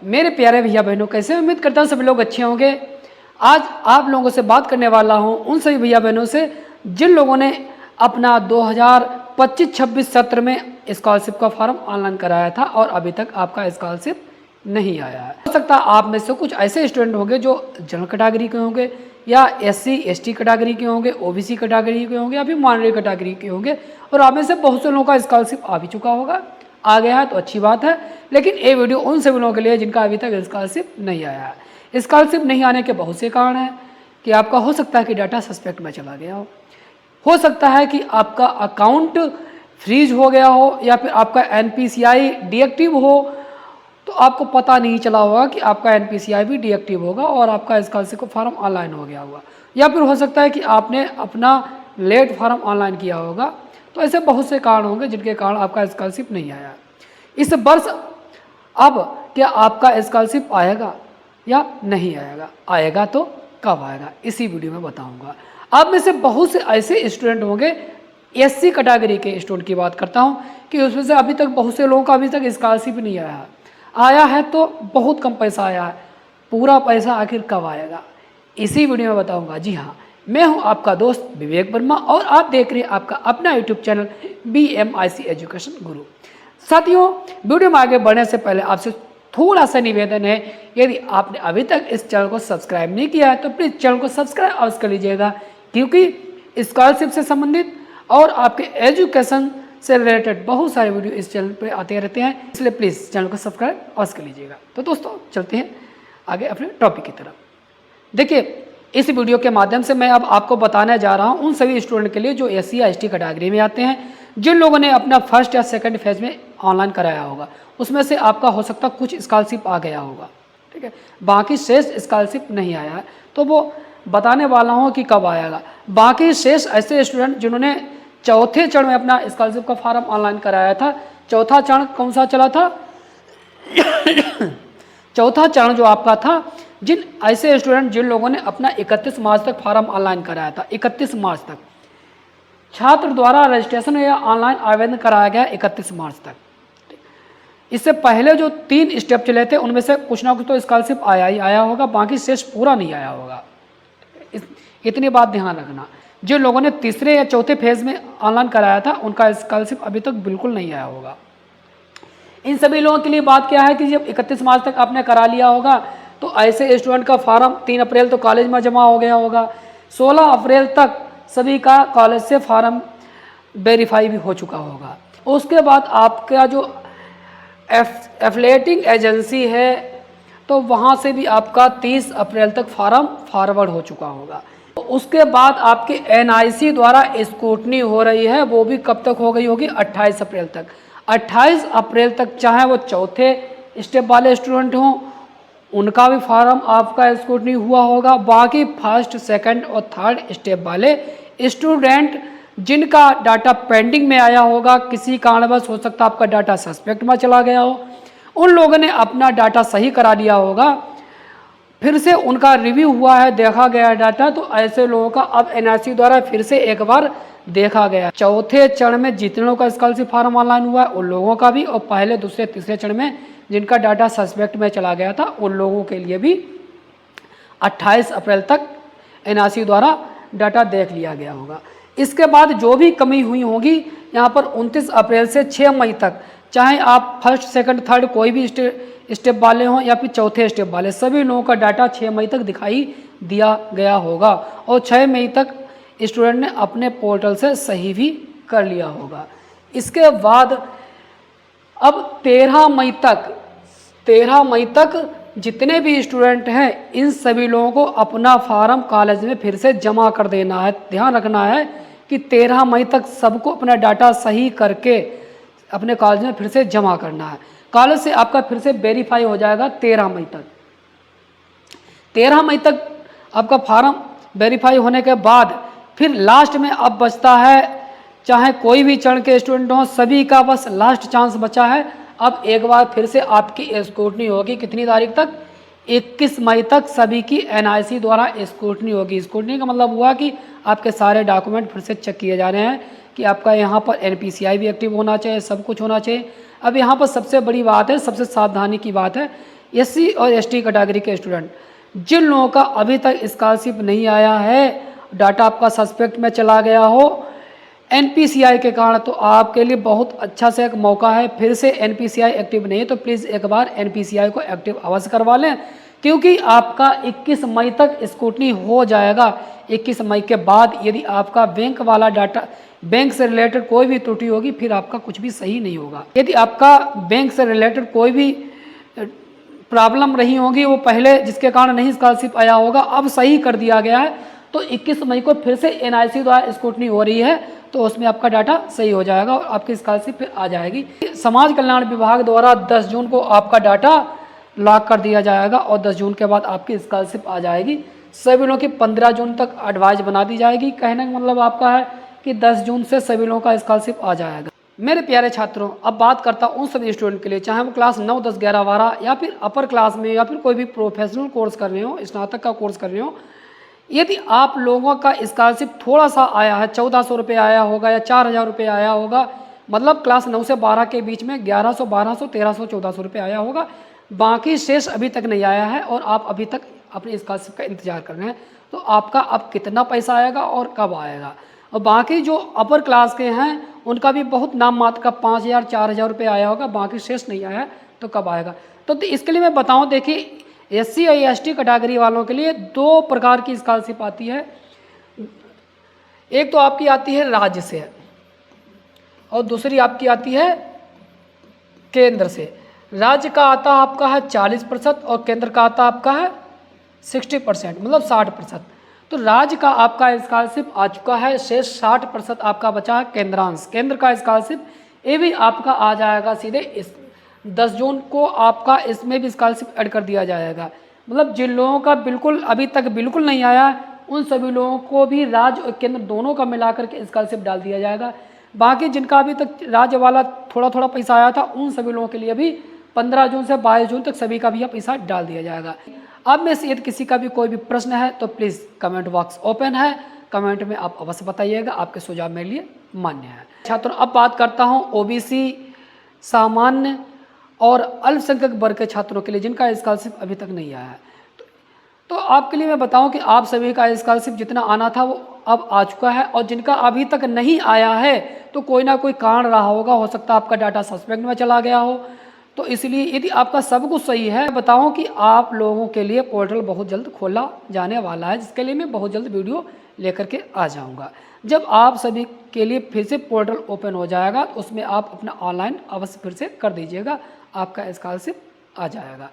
मेरे प्यारे भैया बहनों, कैसे उम्मीद करता हूँ सभी लोग अच्छे होंगे। आज आप लोगों से बात करने वाला हूँ उन सभी भैया बहनों से जिन लोगों ने अपना 2025-26 सत्र में स्कॉलरशिप का फॉर्म ऑनलाइन कराया था और अभी तक आपका स्कॉलरशिप नहीं आया है। हो सकता है आप में से कुछ ऐसे स्टूडेंट होंगे जो जनरल कैटेगरी के होंगे या SC/ST कैटेगरी के होंगे, OBC कैटेगरी के होंगे या फिर माइनॉरिटी कैटेगरी के होंगे, और आप में से बहुत से लोगों का स्कॉलरशिप आ भी चुका होगा। आ गया है तो अच्छी बात है, लेकिन ये वीडियो उन सभी लोगों के लिए जिनका अभी तक स्कॉलरशिप नहीं आया है। स्कॉलरशिप नहीं आने के बहुत से कारण हैं कि आपका हो सकता है कि डाटा सस्पेक्ट में चला गया हो सकता है कि आपका अकाउंट फ्रीज हो गया हो या फिर आपका NPCI डीएक्टिव हो, तो आपको पता नहीं चला होगा कि आपका NPCI भी डीएक्टिव होगा और आपका स्कॉलरशिप का फॉर्म ऑनलाइन हो गया होगा, या फिर हो सकता है कि आपने अपना लेट फॉर्म ऑनलाइन किया होगा। तो ऐसे बहुत से कारण होंगे जिनके कारण आपका स्कॉलरशिप नहीं आया इस वर्ष। अब क्या आपका स्कॉलरशिप आएगा या नहीं आएगा? आएगा तो कब आएगा, इसी वीडियो में बताऊंगा। आप में से बहुत से ऐसे स्टूडेंट होंगे, SC कैटेगरी के स्टूडेंट की बात करता हूं, कि उसमें से अभी तक बहुत से लोगों का अभी तक स्कॉलरशिप नहीं आया। आया है तो बहुत कम पैसा आया है, पूरा पैसा आखिर कब आएगा इसी वीडियो में बताऊंगा। जी हाँ, मैं हूं आपका दोस्त विवेक वर्मा और आप देख रहे हैं आपका अपना यूट्यूब चैनल BMIC एजुकेशन गुरु। साथियों, वीडियो में आगे बढ़ने से पहले आपसे थोड़ा सा निवेदन है, यदि आपने अभी तक इस चैनल को सब्सक्राइब नहीं किया है तो प्लीज़ चैनल को सब्सक्राइब अवश्य कर लीजिएगा, क्योंकि स्कॉलरशिप से संबंधित और आपके एजुकेशन से रिलेटेड बहुत सारे वीडियो इस चैनल पर आते रहते हैं, इसलिए प्लीज़ चैनल को सब्सक्राइब अवश्य कर लीजिएगा। तो दोस्तों, चलते हैं आगे अपने टॉपिक की तरफ। देखिए, इस वीडियो के माध्यम से मैं अब आपको बताने जा रहा हूं उन सभी स्टूडेंट के लिए जो SC या ST कैटेगरी में आते हैं, जिन लोगों ने अपना फर्स्ट या सेकंड फेज में ऑनलाइन कराया होगा। उसमें से आपका हो सकता है कुछ स्कॉलरशिप आ गया होगा, ठीक है, बाकी शेष स्कॉलरशिप नहीं आया है, तो वो बताने वाला हूँ कि कब आएगा। बाकी शेष ऐसे स्टूडेंट जिन्होंने चौथे चरण में अपना स्कॉलरशिप का फॉर्म ऑनलाइन कराया था। चौथा चरण कौन सा चला था? चौथा चरण जो आपका था, जिन ऐसे स्टूडेंट जिन लोगों ने अपना 31 मार्च तक फॉर्म ऑनलाइन कराया था, 31 मार्च तक छात्र द्वारा रजिस्ट्रेशन या ऑनलाइन आवेदन कराया गया 31 मार्च तक। इससे पहले जो 3 स्टेप चले थे उनमें से कुछ ना कुछ तो स्कॉलरशिप आया ही आया होगा, बाकी शेष पूरा नहीं आया होगा। इतनी बात ध्यान रखना। जिन लोगों ने तीसरे या चौथे फेज में ऑनलाइन कराया था उनका स्कॉलरशिप अभी तक बिल्कुल नहीं आया होगा। इन सभी लोगों के लिए बात क्या है कि जब 31 मार्च तक आपने करा लिया होगा तो ऐसे स्टूडेंट का फॉर्म 3 अप्रैल तो कॉलेज में जमा हो गया होगा। 16 अप्रैल तक सभी का कॉलेज से फॉर्म वेरीफाई भी हो चुका होगा। उसके बाद आपका जो एफिलिएटिंग एजेंसी है तो वहाँ से भी आपका 30 अप्रैल तक फॉर्म फॉरवर्ड हो चुका होगा। उसके बाद आपके NIC द्वारा स्क्रूटनी हो रही है, वो भी कब तक हो गई होगी? 28 अप्रैल तक। 28 अप्रैल तक चाहे वो चौथे स्टेप वाले स्टूडेंट हों, उनका भी फॉर्म आपका स्क्रूटनी हुआ होगा। बाकी फर्स्ट, सेकंड और थर्ड स्टेप वाले स्टूडेंट जिनका डाटा पेंडिंग में आया होगा, किसी कारणवश हो सकता है आपका डाटा सस्पेक्ट में चला गया हो, उन लोगों ने अपना डाटा सही करा लिया होगा, फिर से उनका रिव्यू हुआ है, देखा गया डाटा, तो ऐसे लोगों का अब NIC द्वारा फिर से एक बार देखा गया। चौथे चरण में जितने लोगों का स्कॉलरशिप फॉर्म ऑनलाइन हुआ है उन लोगों का भी, और पहले, दूसरे, तीसरे चरण में जिनका डाटा सस्पेक्ट में चला गया था उन लोगों के लिए भी 28 अप्रैल तक NIC द्वारा डाटा देख लिया गया होगा। इसके बाद जो भी कमी हुई होगी यहाँ पर 29 अप्रैल से 6 मई तक, चाहे आप फर्स्ट, सेकंड, थर्ड कोई भी स्टेप वाले हों या फिर चौथे स्टेप वाले, सभी लोगों का डाटा 6 मई तक दिखाई दिया गया होगा और 6 मई तक स्टूडेंट ने अपने पोर्टल से सही भी कर लिया होगा। इसके बाद अब 13 मई तक जितने भी स्टूडेंट हैं इन सभी लोगों को अपना फॉर्म कॉलेज में फिर से जमा कर देना है। ध्यान रखना है कि 13 मई तक सबको अपना डाटा सही करके अपने कॉलेज में फिर से जमा करना है। कॉलेज से आपका फिर से वेरीफाई हो जाएगा 13 मई तक। 13 मई तक आपका फॉर्म वेरीफाई होने के बाद फिर लास्ट में अब बचता है, चाहे कोई भी चरण के स्टूडेंट हों, सभी का बस लास्ट चांस बचा है। अब एक बार फिर से आपकी स्क्रूटनी होगी, कितनी तारीख तक? 21 मई तक सभी की NIC द्वारा स्क्रूटनी होगी। स्क्रूटनी का मतलब हुआ कि आपके सारे डॉक्यूमेंट फिर से चेक किए जा रहे हैं कि आपका यहाँ पर NPCI भी एक्टिव होना चाहिए, सब कुछ होना चाहिए। अब यहाँ पर सबसे बड़ी बात है, सबसे सावधानी की बात है SC और ST कैटेगरी के स्टूडेंट जिन लोगों का अभी तक स्कॉलरशिप नहीं आया है, डाटा आपका सस्पेक्ट में चला गया हो NPCI के कारण, तो आपके लिए बहुत अच्छा से एक मौका है। फिर से NPCI एक्टिव नहीं है तो प्लीज़ एक बार NPCI को एक्टिव अवश्य करवा लें, क्योंकि आपका 21 मई तक स्क्रूटनी हो जाएगा। 21 मई के बाद यदि आपका बैंक वाला डाटा, बैंक से रिलेटेड कोई भी त्रुटि होगी, फिर आपका कुछ भी सही नहीं होगा। यदि आपका बैंक से रिलेटेड कोई भी प्रॉब्लम रही होगी, वो पहले जिसके कारण नहीं स्कॉलरशिप आया होगा, अब सही कर दिया गया है, तो 21 मई को फिर से NIC द्वारा स्क्रूटनी हो रही है, तो उसमें आपका डाटा सही हो जाएगा और आपकी स्कॉलरशिप फिर आ जाएगी। समाज कल्याण विभाग द्वारा 10 जून को आपका डाटा लॉक कर दिया जाएगा और 10 जून के बाद आपकी स्कॉलरशिप आ जाएगी। सभी लोगों की 15 जून तक एडवाइस बना दी जाएगी। कहने का मतलब आपका है कि 10 जून से सभी लोगों का स्कॉलरशिप आ जाएगा। मेरे प्यारे छात्रों, अब बात करता हूँ उन सभी स्टूडेंट के लिए, चाहे वो क्लास 9, 10, 11, 12 या फिर अपर क्लास में या फिर कोई भी प्रोफेशनल कोर्स कर रहे हो, स्नातक का कोर्स कर रहे हो। यदि आप लोगों का स्कॉलरशिप थोड़ा सा आया है, 1400 रुपये आया होगा या 4000 रुपये आया होगा, मतलब क्लास 9 से 12 के बीच में 1100, 1200, 1300, 1400 रुपये आया होगा, बाकी शेष अभी तक नहीं आया है और आप अभी तक अपनी स्कॉलरशिप का इंतजार कर रहे हैं, तो आपका अब कितना पैसा आएगा और कब आएगा। और बाकी जो अपर क्लास के हैं उनका भी बहुत नाम मात्र का 5000, 4000 रुपये आया होगा, बाकी शेष नहीं आया है, तो कब आएगा। तो इसके लिए मैं बताऊँ, देखिए SC और ST कैटेगरी वालों के लिए 2 प्रकार की स्कॉलरशिप आती है। एक तो आपकी आती है राज्य से और दूसरी आपकी आती है केंद्र से। राज्य का आता आपका है 40% और केंद्र का आता आपका है 60%, मतलब 60%। तो राज्य का आपका स्कॉलरशिप आ चुका है, शेष 60% आपका बचा है केंद्रांश। केंद्र का स्कॉलरशिप ये भी आपका आ जाएगा सीधे इस 10 जून को, आपका इसमें भी स्कॉलरशिप ऐड कर दिया जाएगा। मतलब जिन लोगों का बिल्कुल अभी तक बिल्कुल नहीं आया, उन सभी लोगों को भी राज्य और केंद्र दोनों का मिलाकर के स्कॉलरशिप डाल दिया जाएगा। बाकी जिनका अभी तक राज्य वाला थोड़ा थोड़ा पैसा आया था, उन सभी लोगों के लिए भी 15 जून से 22 जून तक सभी का भी पैसा डाल दिया जाएगा। अब में से यदि किसी का भी कोई भी प्रश्न है तो प्लीज़ कमेंट बॉक्स ओपन है, कमेंट में आप अवश्य बताइएगा, आपके सुझाव मेरे लिए मान्य है। छात्रों, अब बात करता हूँ OBC, सामान्य और अल्पसंख्यक वर्ग के छात्रों के लिए जिनका स्कॉलरशिप अभी तक नहीं आया है। तो आपके लिए मैं बताऊं कि आप सभी का स्कॉलरशिप जितना आना था वो अब आ चुका है, और जिनका अभी तक नहीं आया है तो कोई ना कोई कारण रहा होगा, हो सकता है आपका डाटा सस्पेंड में चला गया हो। तो इसलिए यदि आपका सब कुछ सही है, बताऊं कि आप लोगों के लिए पोर्टल बहुत जल्द खोला जाने वाला है, जिसके लिए मैं बहुत जल्द वीडियो लेकर के आ जाऊँगा। जब आप सभी के लिए फिर से पोर्टल ओपन हो जाएगा तो उसमें आप अपना ऑनलाइन अवश्य फिर से कर दीजिएगा, आपका स्कॉलरशिप आ जाएगा।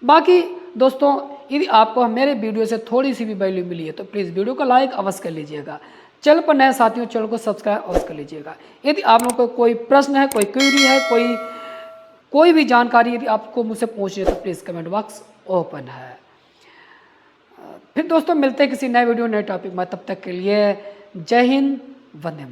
बाकी दोस्तों, यदि आपको मेरे वीडियो से थोड़ी सी भी वैल्यू मिली है तो प्लीज़ वीडियो को लाइक अवश्य कर लीजिएगा। चैनल पर नए साथियों, चैनल को सब्सक्राइब अवश्य कर लीजिएगा। यदि आप लोगों को कोई प्रश्न है, कोई क्वेरी है, कोई भी जानकारी यदि आपको मुझसे पूछनी है तो प्लीज़ कमेंट बॉक्स ओपन है। फिर दोस्तों मिलते हैं किसी नए वीडियो, नए टॉपिक में। तब तक के लिए जय हिंद, वंदे मातरम।